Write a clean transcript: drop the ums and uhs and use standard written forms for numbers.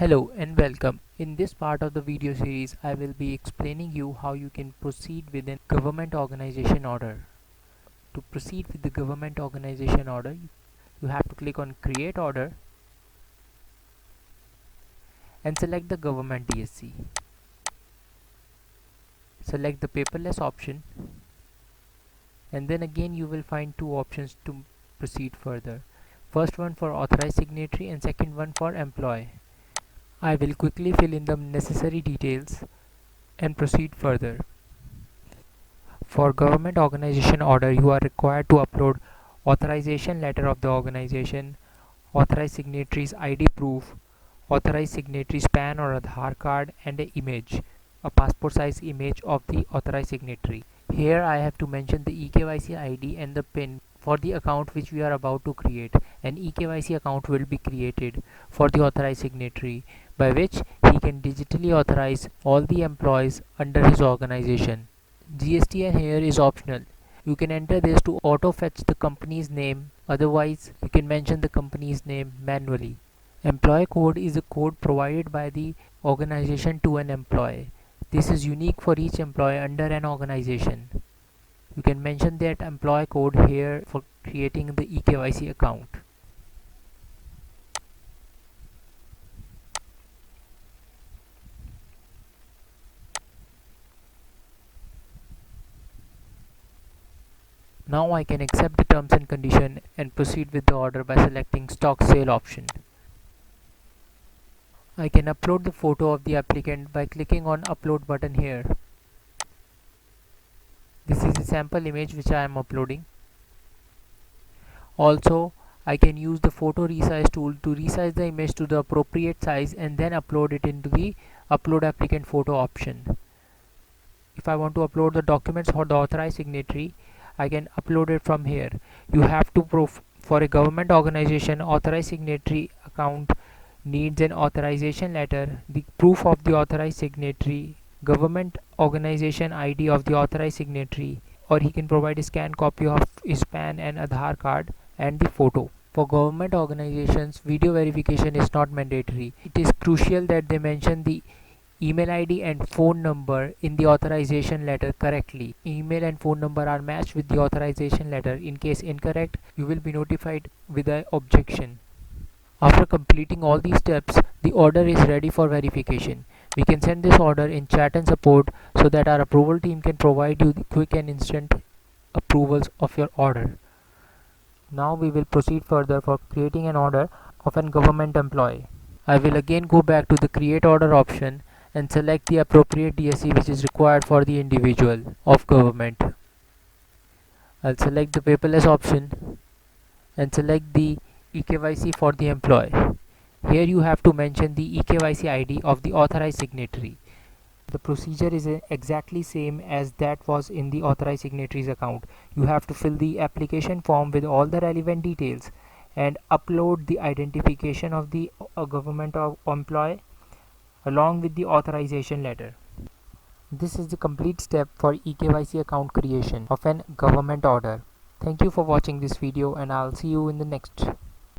Hello and welcome. In this part of the video series, I will be explaining you how you can proceed with a government organization order. To proceed with the government organization order, you have to click on Create Order and select the Government DSC. Select the paperless option and then again you will find two options to proceed further. First one for authorized signatory and second one for employee. I will quickly fill in the necessary details and proceed further. For government organization order, you are required to upload authorization letter of the organization, authorized signatories ID proof, authorized signatories PAN or Aadhaar card, and an image, a passport size image of the authorized signatory. Here I have to mention the eKYC ID and the PIN for the account which we are about to create. An eKYC account will be created for the authorized signatory by which he can digitally authorize all the employees under his organization. GSTN here is optional. You can enter this to auto fetch the company's name, otherwise you can mention the company's name manually. Employee code is a code provided by the organization to an employee. This is unique for each employee under an organization. You can mention that employee code here for creating the eKYC account. Now I can accept the terms and condition and proceed with the order by selecting stock sale option. I can upload the photo of the applicant by clicking on upload button here. This is a sample image which I am uploading. Also, I can use the photo resize tool to resize the image to the appropriate size and then upload it into the upload applicant photo option. If I want to upload the documents for the authorized signatory, I can upload it from here. You have to for a government organization authorized signatory account needs an authorization letter, the proof of the authorized signatory, government organization ID of the authorized signatory, or he can provide a scanned copy of his PAN and Aadhaar card and the photo. For government organizations, video verification is not mandatory. It is crucial that they mention the email ID and phone number in the authorization letter correctly. Email and phone number are matched with the authorization letter. In case incorrect, you will be notified with an objection. After completing all these steps, the order is ready for verification. We can send this order in chat and support so that our approval team can provide you the quick and instant approvals of your order. Now we will proceed further for creating an order of an government employee. I will again go back to the create order option and select the appropriate DSC which is required for the individual of government. I'll select the paperless option and select the eKYC for the employee. Here you have to mention the eKYC ID of the authorized signatory. The procedure is exactly same as that was in the authorized signatories account. You have to fill the application form with all the relevant details and upload the identification of the government employee along with the authorization letter. This is the complete step for eKYC account creation of an government order. Thank you for watching this video and I'll see you in the next.